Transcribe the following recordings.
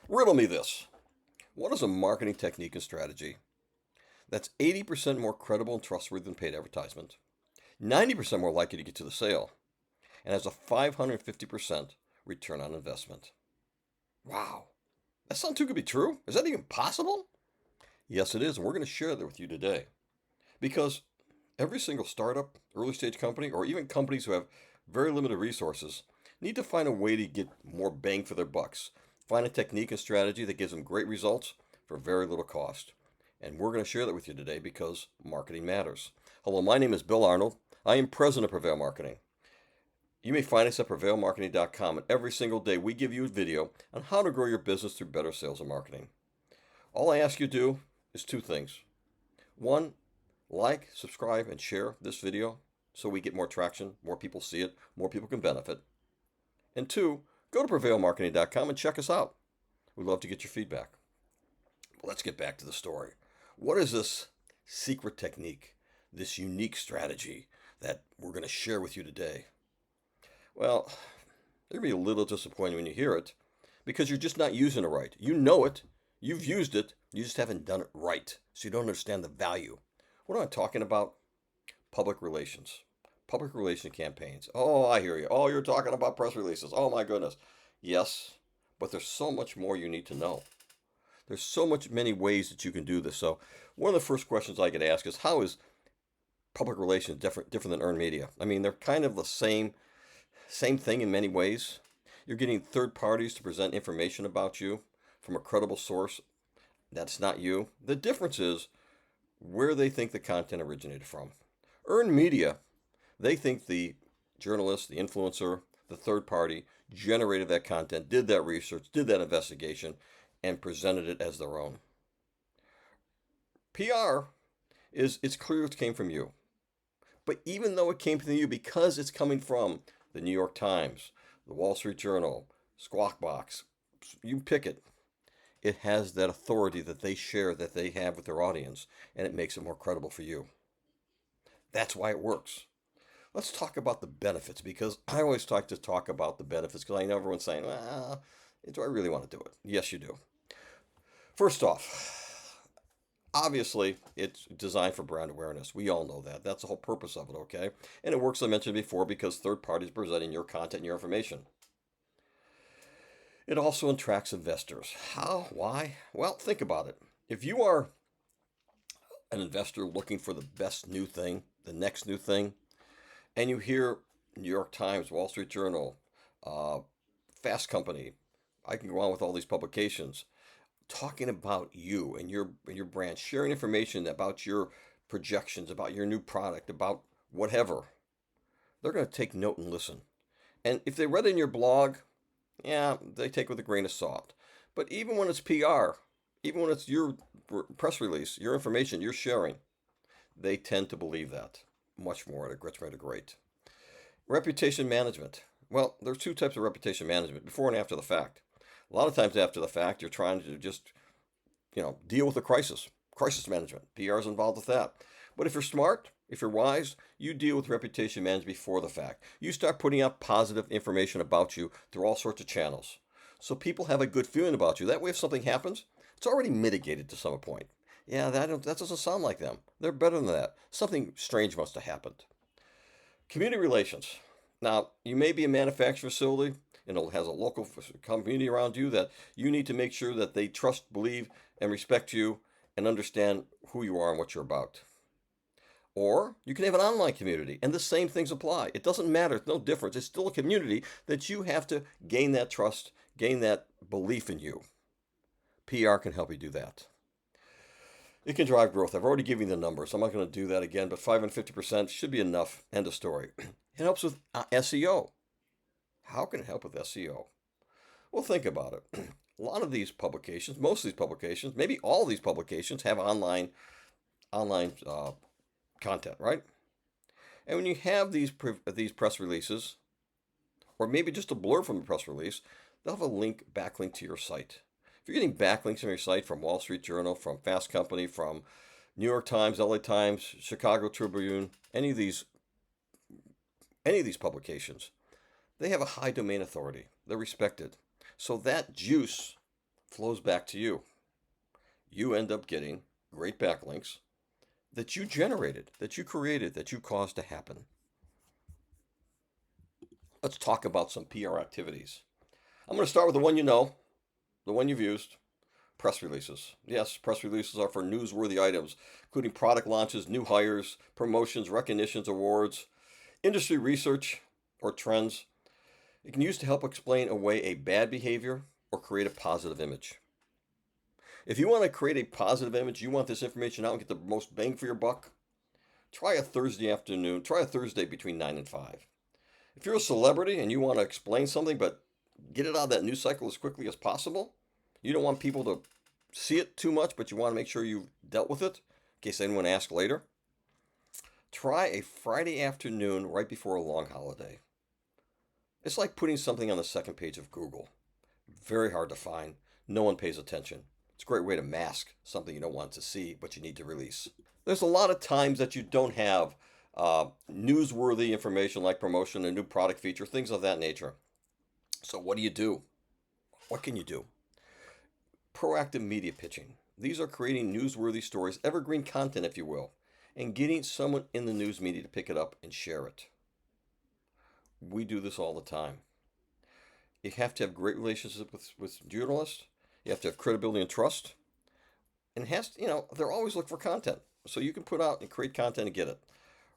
Riddle me this. What is a marketing technique and strategy that's 80% more credible and trustworthy than paid advertisement, 90% more likely to get to the sale, and has a 550% return on investment? Wow. That sounds too good to be true. Is that even possible? Yes, it is, and we're going to share that with you today. Because every single startup, early stage company, or even companies who have very limited resources need to find a way to get more bang for their bucks. Find a technique and strategy that gives them great results for very little cost. And we're going to share that with you today because marketing matters. Hello, my name is Bill Arnold. I am president of Prevail Marketing. You may find us at prevailmarketing.com, and every single day we give you a video on how to grow your business through better sales and marketing. All I ask you to do is two things. One, like, subscribe, and share this video so we get more traction, more people see it, more people can benefit. And two, go to prevailmarketing.com and check us out. We'd love to get your feedback. Let's get back to the story. What is this secret technique, this unique strategy that we're going to share with you today? Well, it'll be a little disappointing when you hear it because you're just not using it right. You know it, you've used it, you just haven't done it right, so you don't understand the value. What am I talking about? Public relations. Public relation campaigns. Oh, I hear you. Oh, you're talking about press releases. Oh my goodness. Yes, but there's so much more you need to know. There's so much many ways that you can do this. So one of the first questions I get asked is how is public relations different than earned media? I mean, they're kind of the same thing in many ways. You're getting third parties to present information about you from a credible source that's not you. The difference is where they think the content originated from. Earned media, they think the journalist, the influencer, the third party generated that content, did that research, did that investigation, and presented it as their own. PR is it's clear it came from you. But even though it came from you, because it's coming from the New York Times, the Wall Street Journal, Squawk Box, you pick it, it has that authority that they share, that they have with their audience, and it makes it more credible for you. That's why it works. Let's talk about the benefits because I always like to talk about the benefits because I know everyone's saying, well, do I really want to do it? Yes, you do. First off, obviously, it's designed for brand awareness. We all know that. That's the whole purpose of it, okay? And it works, I mentioned before, because third parties presenting your content and your information. It also attracts investors. How? Why? Well, think about it. If you are an investor looking for the best new thing, the next new thing, and you hear New York Times, Wall Street Journal, uh, Fast Company, I can go on with all these publications, talking about you and your brand, sharing information about your projections, about your new product, about whatever. They're going to take note and listen. And if they read in your blog, yeah, they take it with a grain of salt. But even when it's PR, even when it's your press release, your information you're sharing, they tend to believe that much more at a great rate of great. Reputation management. Well, there's two types of reputation management, before and after the fact. A lot of times after the fact, you're trying to just, deal with a crisis management. PR is involved with that. But if you're smart, if you're wise, you deal with reputation management before the fact. You start putting out positive information about you through all sorts of channels. So people have a good feeling about you. That way, if something happens, it's already mitigated to some point. Yeah, that doesn't sound like them. They're better than that. Something strange must have happened. Community relations. Now, you may be a manufacturing facility and it has a local community around you that you need to make sure that they trust, believe, and respect you and understand who you are and what you're about. Or you can have an online community and the same things apply. It doesn't matter, it's no difference. It's still a community that you have to gain that trust, gain that belief in you. PR can help you do that. It can drive growth. I've already given you the numbers. I'm not going to do that again, but 550% should be enough. End of story. It helps with SEO. How can it help with SEO? Well, think about it. A lot of these publications, most of these publications, maybe all these publications have online content, right? And when you have these press releases, or maybe just a blur from the press release, they'll have a backlink to your site. If you're getting backlinks on your site from Wall Street Journal, from Fast Company, from New York Times, LA Times, Chicago Tribune, any of these publications, they have a high domain authority. They're respected. So that juice flows back to you. You end up getting great backlinks that you generated, that you created, that you caused to happen. Let's talk about some PR activities. I'm going to start with the one you know, the one you've used. Press releases. Yes, press releases are for newsworthy items, including product launches, new hires, promotions, recognitions, awards, industry research, or trends. It can use to help explain away a bad behavior or create a positive image. If you want to create a positive image, you want this information out and get the most bang for your buck, try a Thursday afternoon, try a Thursday between 9 and 5. If you're a celebrity and you want to explain something, but get it out of that news cycle as quickly as possible, you don't want people to see it too much, but you want to make sure you've dealt with it in case anyone asks later. Try a Friday afternoon right before a long holiday. It's like putting something on the second page of Google. Very hard to find. No one pays attention. It's a great way to mask something you don't want to see, but you need to release. There's a lot of times that you don't have newsworthy information like promotion, a new product feature, things of that nature. So what do? What can you do? Proactive media pitching. These are creating newsworthy stories, evergreen content, if you will, and getting someone in the news media to pick it up and share it. We do this all the time. You have to have great relationships with journalists. You have to have credibility and trust. And it has to, they're always looking for content. So you can put out and create content and get it.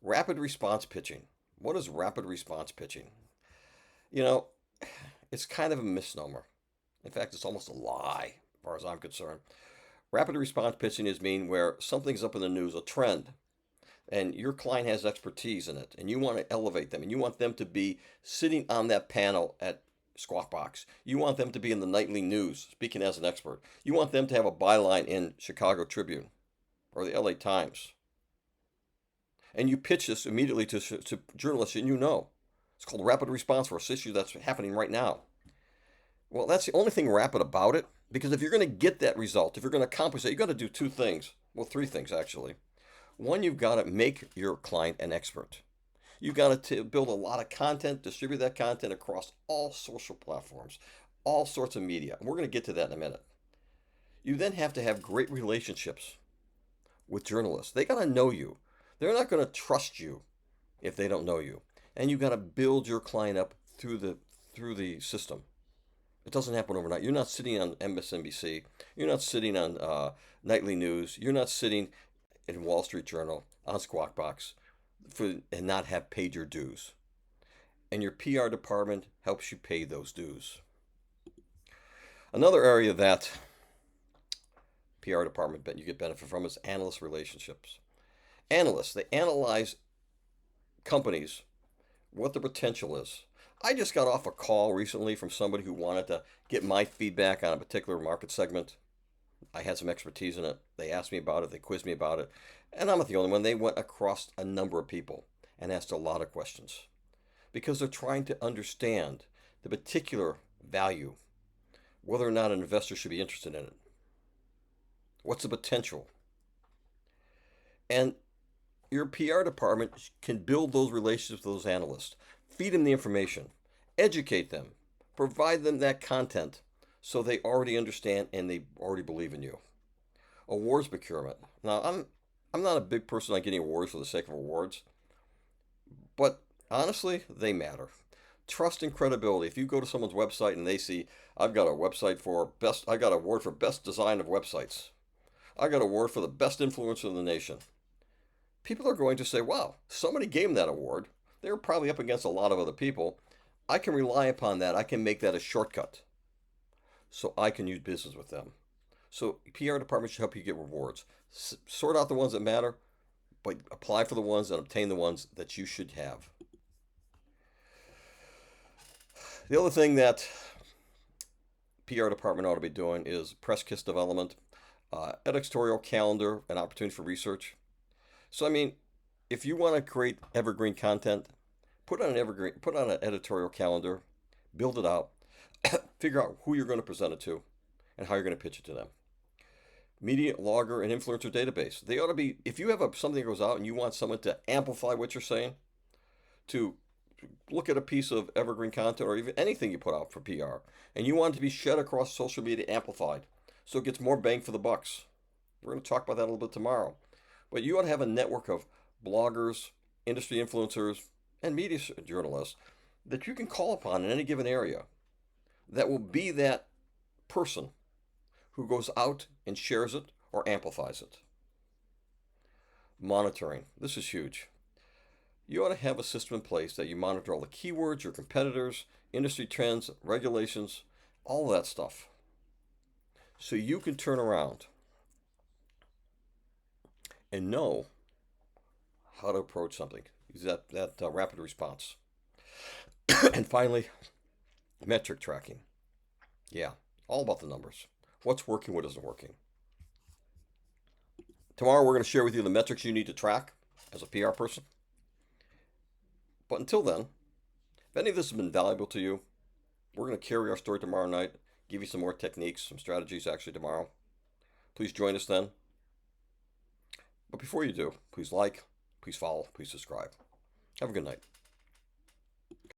Rapid response pitching. What is rapid response pitching? It's kind of a misnomer. In fact, it's almost a lie, as far as I'm concerned. Rapid response pitching is where something's up in the news, a trend, and your client has expertise in it, and you want to elevate them, and you want them to be sitting on that panel at Squawk Box. You want them to be in the nightly news, speaking as an expert. You want them to have a byline in Chicago Tribune or the LA Times. And you pitch this immediately to journalists and It's called rapid response for this issue that's happening right now. Well, that's the only thing rapid about it, because if you're going to get that result, if you're going to accomplish that, you've got to do two things. Well, three things, actually. One, you've got to make your client an expert. You've got to build a lot of content, distribute that content across all social platforms, all sorts of media. And we're going to get to that in a minute. You then have to have great relationships with journalists. They got to know you. They're not going to trust you if they don't know you. And you've got to build your client up through the system. It doesn't happen overnight. You're not sitting on MSNBC. You're not sitting on nightly news. You're not sitting in Wall Street Journal on Squawk Box and not have paid your dues. And your PR department helps you pay those dues. Another area that PR department you get benefit from is analyst relationships. Analysts, they analyze companies, what the potential is. I just got off a call recently from somebody who wanted to get my feedback on a particular market segment. I had some expertise in it. They asked me about it. They quizzed me about it. And I'm not the only one. They went across a number of people and asked a lot of questions because they're trying to understand the particular value, whether or not an investor should be interested in it. What's the potential? And your PR department can build those relationships with those analysts, feed them the information, educate them, provide them that content so they already understand and they already believe in you. Awards procurement. Now, I'm not a big person on getting awards for the sake of awards, but honestly, they matter. Trust and credibility. If you go to someone's website and they see, I got an award for best design of websites. I got an award for the best influencer in the nation. People are going to say, wow, somebody gave them that award. They're probably up against a lot of other people. I can rely upon that. I can make that a shortcut so I can use business with them. So PR department should help you get rewards. Sort out the ones that matter, but apply for the ones and obtain the ones that you should have. The other thing that PR department ought to be doing is press kit development, editorial calendar, and opportunity for research. So, if you want to create evergreen content, put on an editorial calendar, build it out, figure out who you're going to present it to, and how you're going to pitch it to them. Media logger and influencer database. They ought to be, if you have something that goes out and you want someone to amplify what you're saying, to look at a piece of evergreen content or even anything you put out for PR, and you want it to be shed across social media, amplified, so it gets more bang for the bucks. We're going to talk about that a little bit tomorrow. But you ought to have a network of bloggers, industry influencers, and media journalists that you can call upon in any given area that will be that person who goes out and shares it or amplifies it. Monitoring. This is huge. You ought to have a system in place that you monitor all the keywords, your competitors, industry trends, regulations, all that stuff. So you can turn around and know how to approach something. Use that rapid response. And finally, metric tracking. Yeah, all about the numbers. What's working, what isn't working. Tomorrow we're going to share with you the metrics you need to track as a PR person. But until then, if any of this has been valuable to you, we're going to carry our story tomorrow night, give you some more techniques, some strategies actually tomorrow. Please join us then. But before you do, please like, please follow, please subscribe. Have a good night.